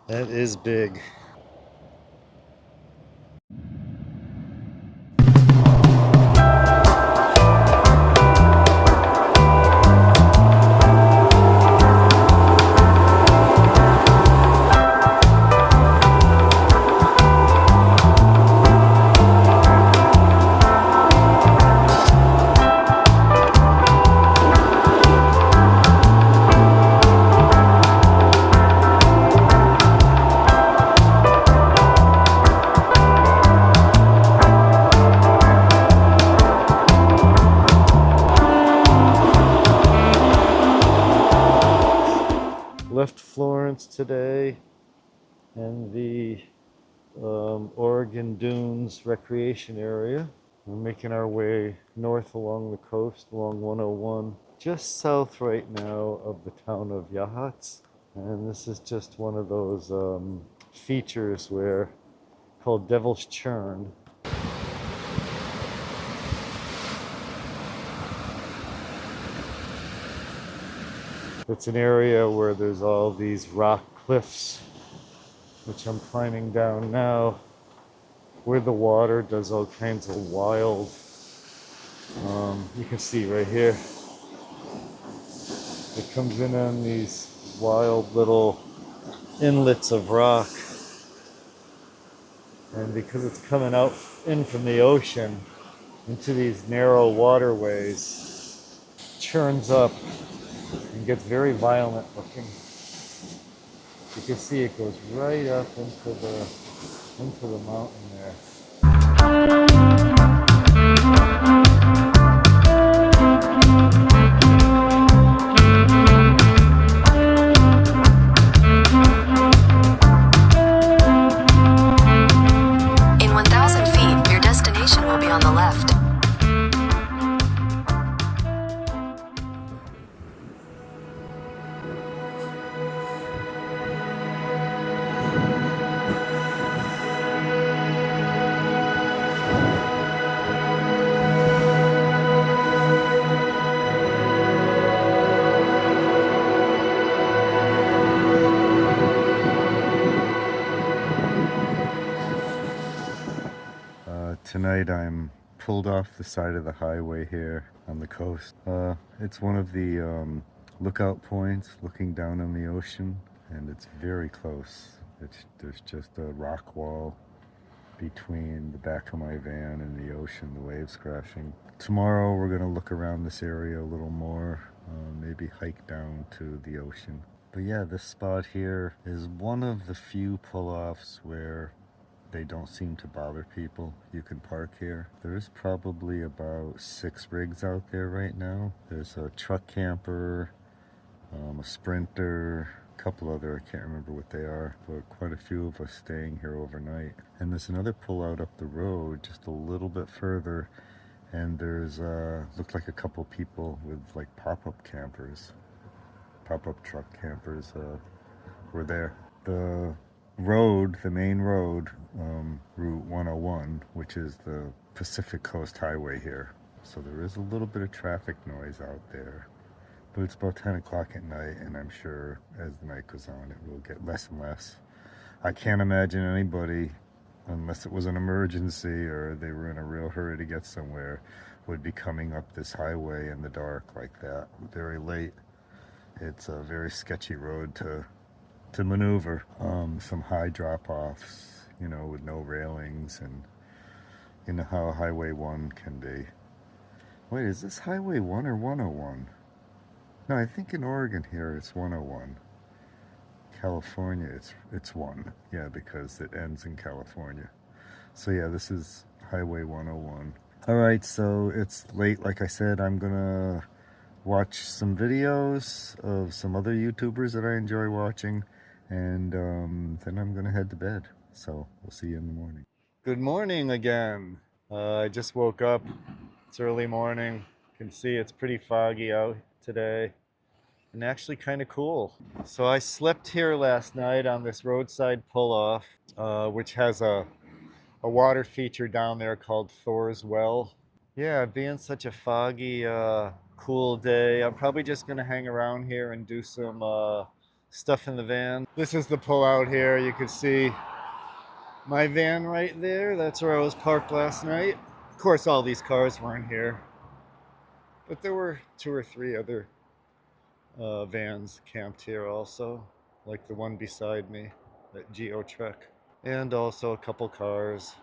That is big. Left Florence today and the Oregon Dunes recreation area. We're making our way north along the coast, along 101, just south right now of the town of Yachats. And this is just one of those features where called Devil's Churn. It's an area where there's all these rock cliffs, which I'm climbing down now, where the water does all kinds of wild, you can see right here, it comes in on these wild little inlets of rock, and because it's coming out in from the ocean into these narrow waterways, churns up and gets very violent looking. You can see it goes right up into the mountain there. In 1,000 feet, your destination will be on the left. Tonight I'm pulled off the side of the highway here on the coast. It's one of the lookout points looking down on the ocean, and it's very close. There's just a rock wall between the back of my van and the ocean, the waves crashing. Tomorrow we're going to look around this area a little more, maybe hike down to the ocean. But yeah, this spot here is one of the few pull-offs where they don't seem to bother people. You can park here. There's probably about 6 rigs out there right now. There's a truck camper, a sprinter, a couple other, I can't remember what they are, but quite a few of us staying here overnight. And there's another pull out up the road just a little bit further, and there's looked like a couple people with like pop-up campers, pop-up truck campers were there. The road, the main road, Route 101, which is the Pacific Coast Highway here. So there is a little bit of traffic noise out there, but it's about 10 o'clock at night, and I'm sure as the night goes on, it will get less and less. I can't imagine anybody, unless it was an emergency or they were in a real hurry to get somewhere, would be coming up this highway in the dark like that, very late. It's a very sketchy road to maneuver. Some high drop-offs, you know, with no railings, and you know how Highway 1 can be. Wait, is this Highway 1 or 101? No, I think in Oregon here it's 101. California, it's 1. Yeah, because it ends in California. So yeah, this is Highway 101. Alright, so it's late, like I said. I'm gonna watch some videos of some other YouTubers that I enjoy watching, and then I'm gonna head to bed. So we'll see you in the morning. Good morning again. I just woke up. It's early morning. You can see it's pretty foggy out today, and actually kind of cool. So I slept here last night on this roadside pull-off, which has a water feature down there called Thor's Well. Yeah, being such a foggy, cool day, I'm probably just gonna hang around here and do some stuff in the van. This is the pull out here. You can see my van right there. That's where I was parked last night. Of course, all these cars weren't here, but there were 2 or 3 other vans camped here also, like the one beside me, that Geo truck, and also a couple cars.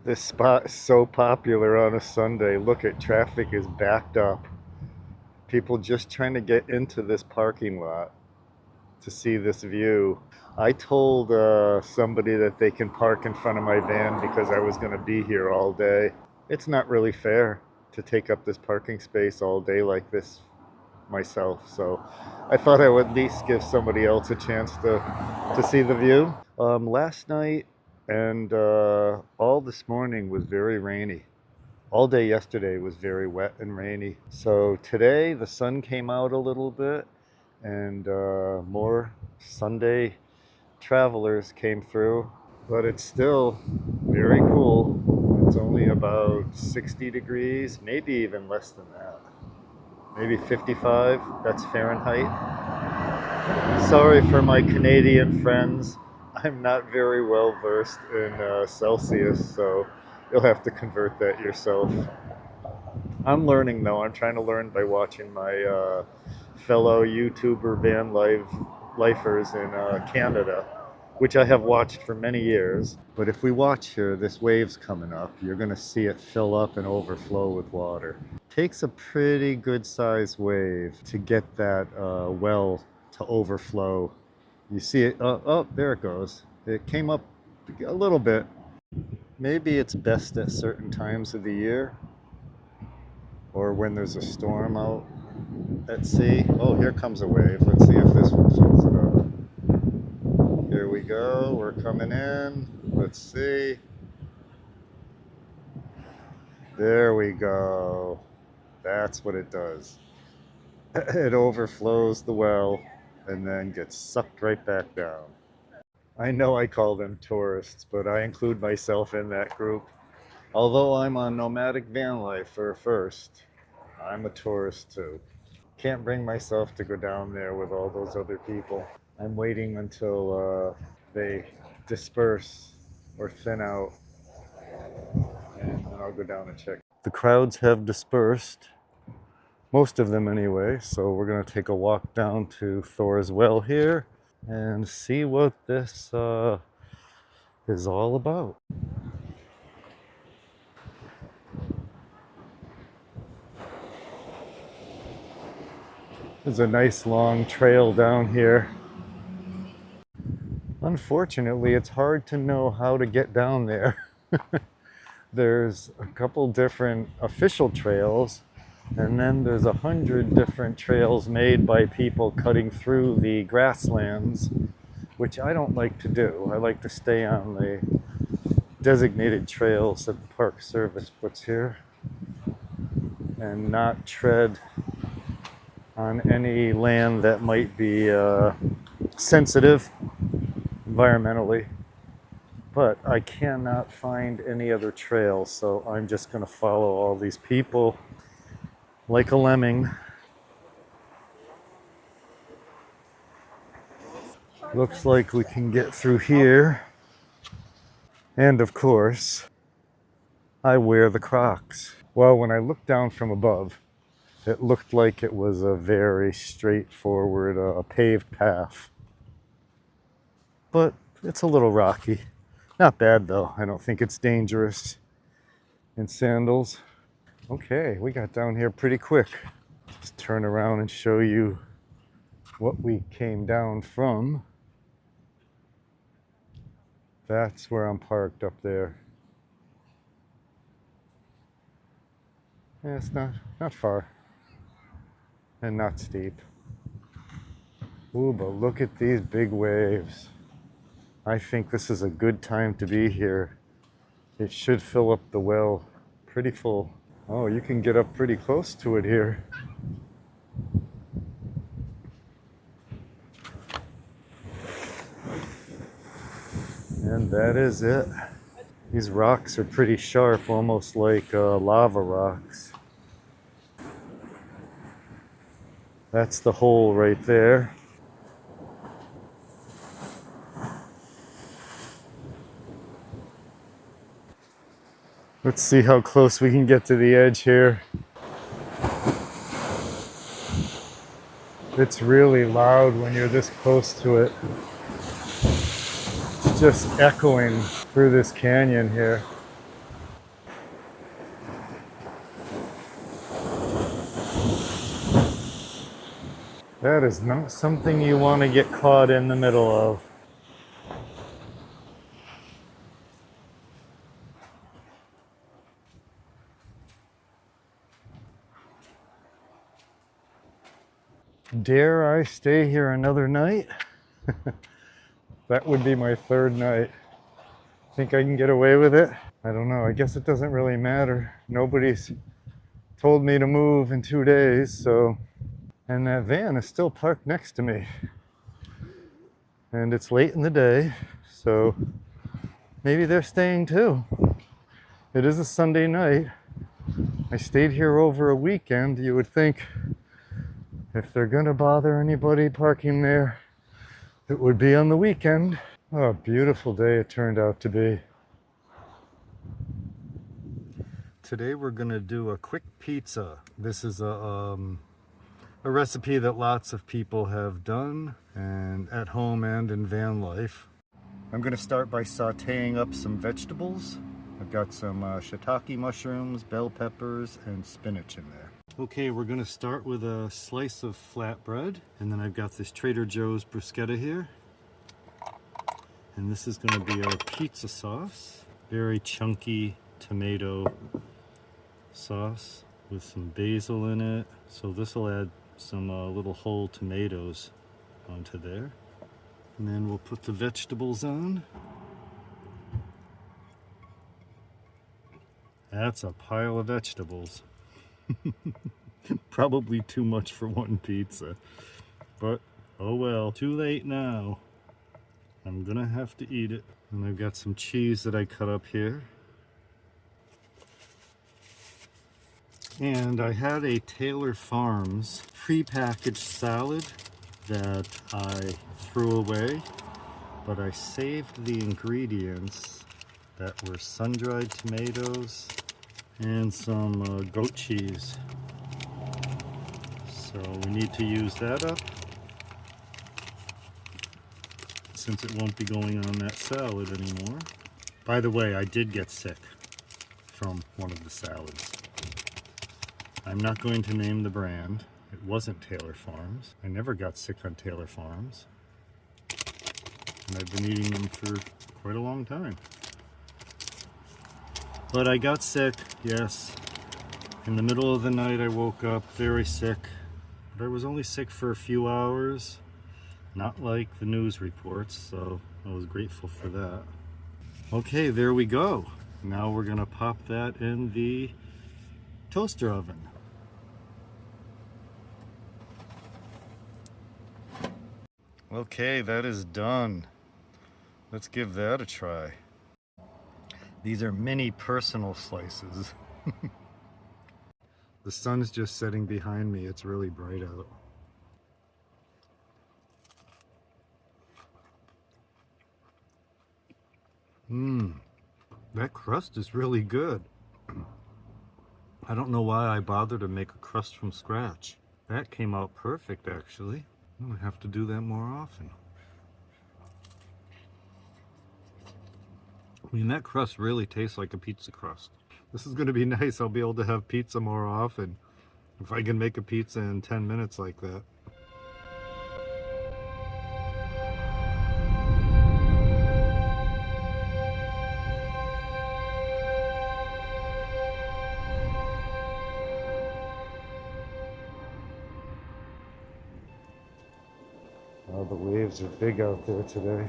This spot is so popular on a Sunday. Look at traffic is backed up. People just trying to get into this parking lot to see this view. I told somebody that they can park in front of my van because I was going to be here all day. It's not really fair to take up this parking space all day like this myself, so I thought I would at least give somebody else a chance to see the view. Last night and all this morning was very rainy. All day yesterday was very wet and rainy. So today the sun came out a little bit, and more Sunday travelers came through, but it's still very cool. It's only about 60 degrees, maybe even less than that. Maybe 55, that's Fahrenheit. Sorry for my Canadian friends. I'm not very well versed in Celsius, so you'll have to convert that yourself. I'm learning though. I'm trying to learn by watching my fellow YouTuber van lifers in Canada, which I have watched for many years. But if we watch here, this wave's coming up. You're gonna see it fill up and overflow with water. Takes a pretty good sized wave to get that well to overflow. You see it, oh, there it goes. It came up a little bit. Maybe it's best at certain times of the year, or when there's a storm out at sea. Oh, here comes a wave. Let's see if this one fills it up. Here we go, we're coming in. Let's see. There we go. That's what it does. It overflows the well and then gets sucked right back down. I know I call them tourists, but I include myself in that group. Although I'm a nomadic van lifer first, I'm a tourist too. Can't bring myself to go down there with all those other people. I'm waiting until they disperse or thin out, and then I'll go down and check. The crowds have dispersed. Most of them anyway, so we're going to take a walk down to Thor's well here and see what this is all about. There's a nice long trail down here. Unfortunately, it's hard to know how to get down there. There's a couple different official trails, and then there's 100 different trails made by people cutting through the grasslands, which I don't like to do. I like to stay on the designated trails that the Park Service puts here and not tread on any land that might be sensitive environmentally. But I cannot find any other trails, so I'm just going to follow all these people like a lemming. Looks like we can get through here. And of course, I wear the Crocs. Well, when I looked down from above, it looked like it was a very straightforward paved path. But it's a little rocky. Not bad though. I don't think it's dangerous in sandals. Okay, we got down here pretty quick. Just turn around and show you what we came down from. That's where I'm parked up there. Yeah, it's not far and not steep. Ooh, but look at these big waves. I think this is a good time to be here. It should fill up the well pretty full. Oh, you can get up pretty close to it here. And that is it. These rocks are pretty sharp, almost like lava rocks. That's the hole right there. Let's see how close we can get to the edge here. It's really loud when you're this close to it. It's just echoing through this canyon here. That is not something you want to get caught in the middle of. Dare I stay here another night? That would be my third night. Think I can get away with it? I don't know. I guess it doesn't really matter. Nobody's told me to move in 2 days, so... And that van is still parked next to me. And it's late in the day, so maybe they're staying too. It is a Sunday night. I stayed here over a weekend. You would think if they're gonna bother anybody parking there, it would be on the weekend. Oh, beautiful day it turned out to be. Today we're gonna do a quick pizza. This is a recipe that lots of people have done, and at home and in van life. I'm gonna start by sauteing up some vegetables. I've got some shiitake mushrooms, bell peppers, and spinach in there. Okay, we're gonna start with a slice of flatbread, and then I've got this Trader Joe's bruschetta here. And this is gonna be our pizza sauce. Very chunky tomato sauce with some basil in it. So this will add some little whole tomatoes onto there. And then we'll put the vegetables on. That's a pile of vegetables. Probably too much for one pizza. But, oh well, too late now. I'm gonna have to eat it. And I've got some cheese that I cut up here. And I had a Taylor Farms pre-packaged salad that I threw away, but I saved the ingredients that were sun-dried tomatoes and some goat cheese. So we need to use that up, since it won't be going on that salad anymore. By the way, I did get sick from one of the salads. I'm not going to name the brand. It wasn't Taylor Farms. I never got sick on Taylor Farms. And I've been eating them for quite a long time. But I got sick, yes. In the middle of the night I woke up very sick. But I was only sick for a few hours. Not like the news reports, so I was grateful for that. Okay, there we go. Now we're gonna pop that in the toaster oven. Okay, that is done. Let's give that a try. These are mini personal slices. The sun's just setting behind me. It's really bright out. That crust is really good. I don't know why I bothered to make a crust from scratch. That came out perfect, actually. I'm gonna have to do that more often. I mean, that crust really tastes like a pizza crust. This is gonna be nice. I'll be able to have pizza more often if I can make a pizza in 10 minutes like that. Oh, the waves are big out there today.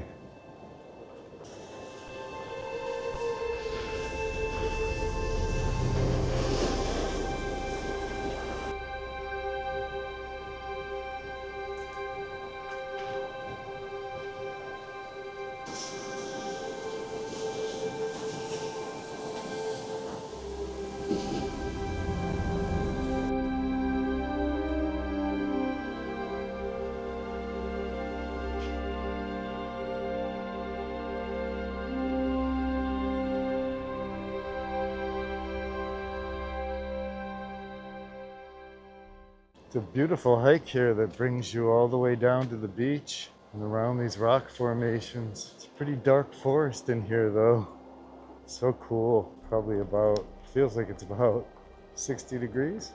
It's a beautiful hike here that brings you all the way down to the beach and around these rock formations. It's a pretty dark forest in here though. So cool. Probably about, feels like it's about 60 degrees.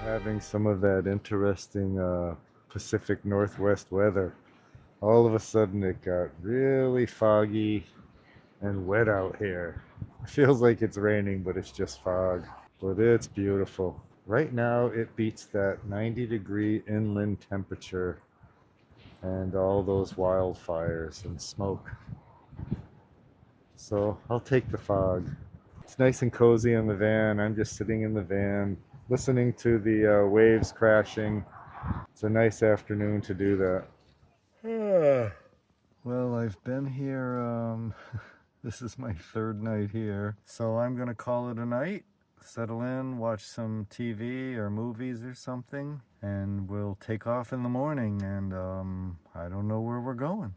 Having some of that interesting Pacific Northwest weather. All of a sudden it got really foggy and wet out here. It feels like it's raining, but it's just fog. But it's beautiful. Right now it beats that 90-degree inland temperature and all those wildfires and smoke. So I'll take the fog. It's nice and cozy in the van. I'm just sitting in the van, listening to the waves crashing. It's a nice afternoon to do that. Well, I've been here, this is my third night here. So I'm gonna call it a night, settle in, watch some TV or movies or something, and we'll take off in the morning, and I don't know where we're going.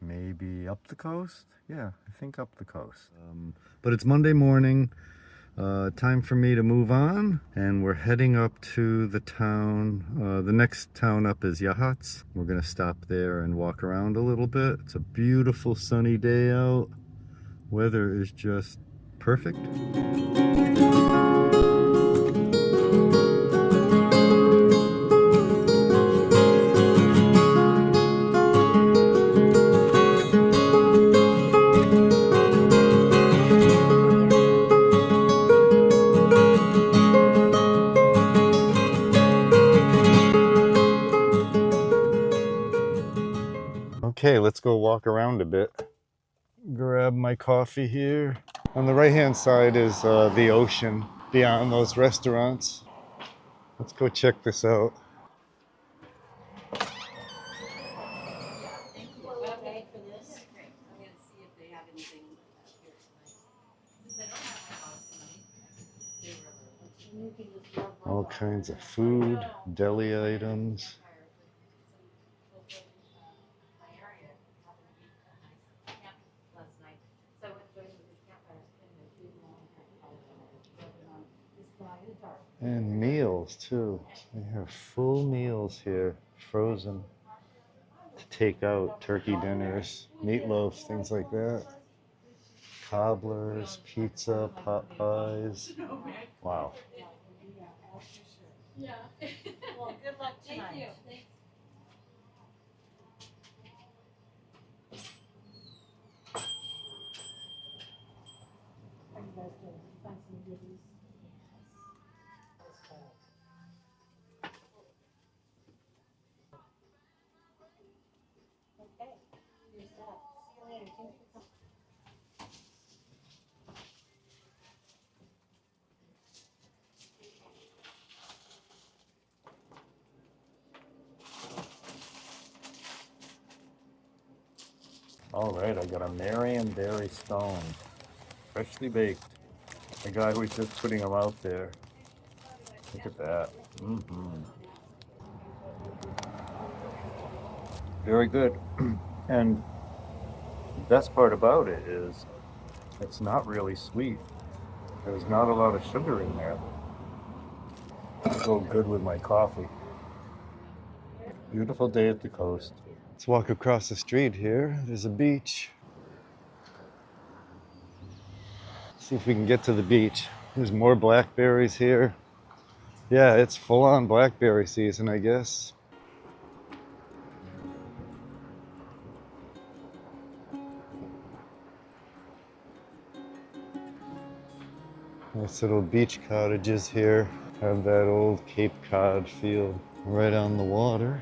Maybe up the coast? Yeah, I think up the coast. But it's Monday morning, time for me to move on, and we're heading up to the town. The next town up is Yachats. We're gonna stop there and walk around a little bit. It's a beautiful sunny day out. Weather is just perfect. Okay, let's go walk around a bit. Grab my coffee here. On the right hand side is the ocean beyond those restaurants. Let's go check this out. All kinds of food, deli items. And meals too. They have full meals here, frozen to take out, turkey dinners, meatloaf, things like that. Cobblers, pizza, pot pies. Wow. Yeah. Well, good luck tonight. Thank you. Thanks. Are you guys going to find some goodies? Okay, you're set. See you later. Thanks for coming. All right, I got a Marion Berry Stone, freshly baked. The guy was just putting them out there. Look at that. Very good. And the best part about it is it's not really sweet. There's not a lot of sugar in there. It'll go good with my coffee. Beautiful day at the coast. Let's walk across the street here. There's a beach. See if we can get to the beach. There's more blackberries here. Yeah, it's full-on blackberry season, I guess. Nice little beach cottages here. Have that old Cape Cod feel right on the water.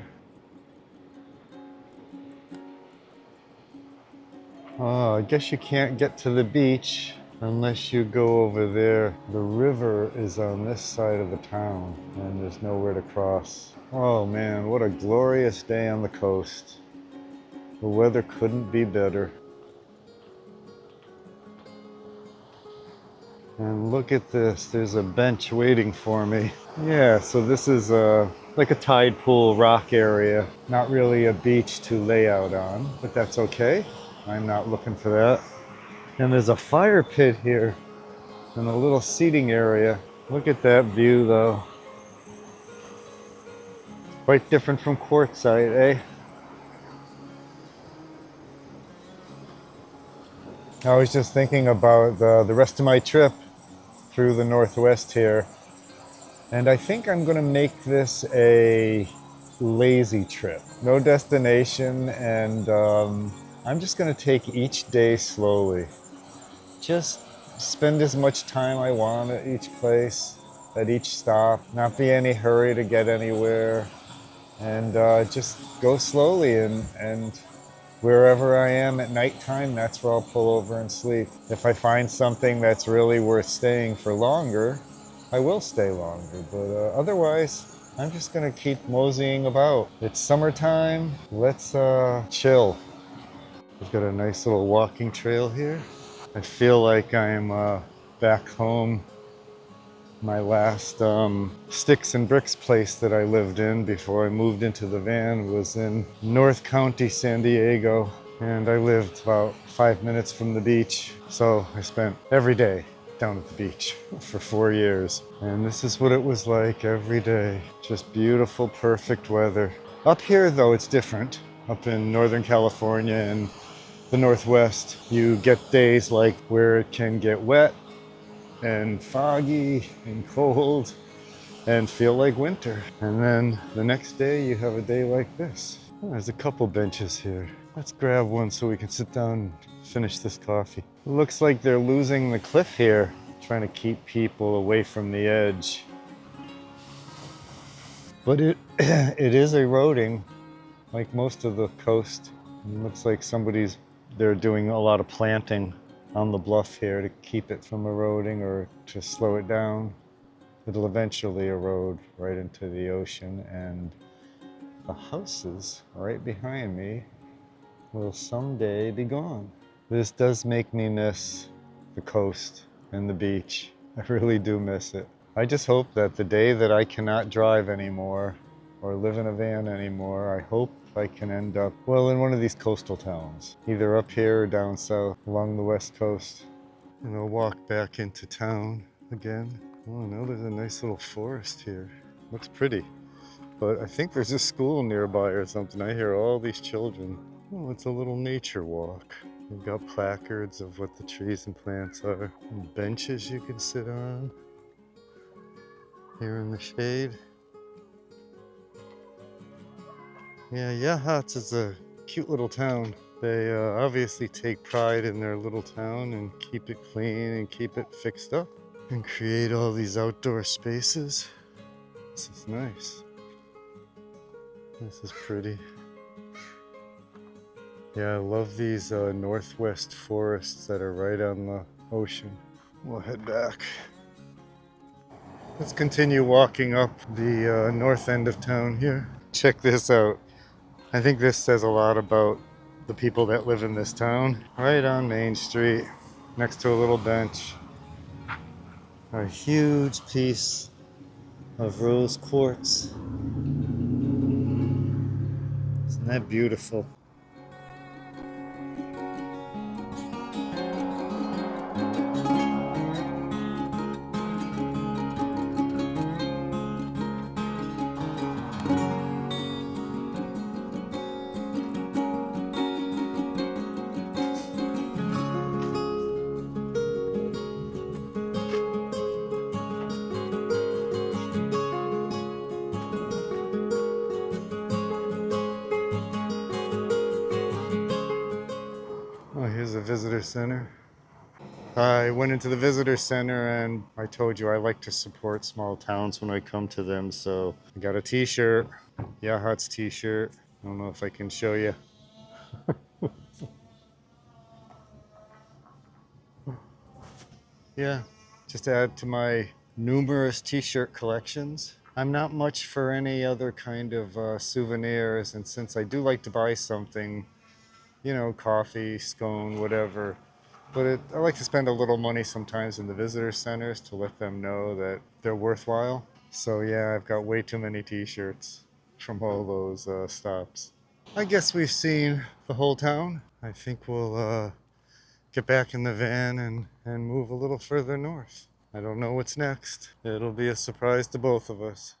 Oh, I guess you can't get to the beach unless you go over there. The river is on this side of the town and there's nowhere to cross. Oh man, what a glorious day on the coast. The weather couldn't be better. And look at this, there's a bench waiting for me. Yeah, so this is like a tide pool rock area. Not really a beach to lay out on, but that's okay. I'm not looking for that. And there's a fire pit here and a little seating area. Look at that view though. Quite different from Quartzsite, eh? I was just thinking about the rest of my trip through the Northwest here. And I think I'm gonna make this a lazy trip. No destination, and I'm just gonna take each day slowly. Just spend as much time I want at each place, at each stop, not be any hurry to get anywhere, and just go slowly and wherever I am at nighttime, that's where I'll pull over and sleep. If I find something that's really worth staying for longer, I will stay longer, but otherwise, I'm just gonna keep moseying about. It's summertime, let's chill. We've got a nice little walking trail here. I feel like I'm back home. My last sticks and bricks place that I lived in before I moved into the van was in North County, San Diego. And I lived about 5 minutes from the beach. So I spent every day down at the beach for 4 years. And this is what it was like every day. Just beautiful, perfect weather. Up here though, it's different. Up in Northern California and the Northwest, you get days like where it can get wet and foggy and cold and feel like winter. And then the next day you have a day like this. Oh, there's a couple benches here. Let's grab one so we can sit down and finish this coffee. It looks like they're losing the cliff here, trying to keep people away from the edge. But it is eroding like most of the coast. It looks like they're doing a lot of planting on the bluff here to keep it from eroding or to slow it down. It'll eventually erode right into the ocean, and the houses right behind me will someday be gone. This does make me miss the coast and the beach. I really do miss it. I just hope that the day that I cannot drive anymore or live in a van anymore, I hope I can end up, well, in one of these coastal towns, either up here or down south along the west coast. And I'll walk back into town again. Oh, now there's a nice little forest here. Looks pretty. But I think there's a school nearby or something. I hear all these children. Oh, it's a little nature walk. We've got placards of what the trees and plants are. And benches you can sit on here in the shade. Yeah, Yachats is a cute little town. They obviously take pride in their little town and keep it clean and keep it fixed up and create all these outdoor spaces. This is nice. This is pretty. Yeah, I love these northwest forests that are right on the ocean. We'll head back. Let's continue walking up the north end of town here. Check this out. I think this says a lot about the people that live in this town. Right on Main Street, next to a little bench, a huge piece of rose quartz. Isn't that beautiful? Oh, here's the visitor center. I went into the visitor center and I told you I like to support small towns when I come to them. So I got a t-shirt, Yachats t-shirt. I don't know if I can show you. Yeah, just to add to my numerous t-shirt collections. I'm not much for any other kind of souvenirs, and since I do like to buy something, you know, coffee, scone, whatever, But I like to spend a little money sometimes in the visitor centers to let them know that they're worthwhile. So yeah, I've got way too many t-shirts from all those stops. I guess we've seen the whole town. I think we'll get back in the van and move a little further north. I don't know what's next. It'll be a surprise to both of us.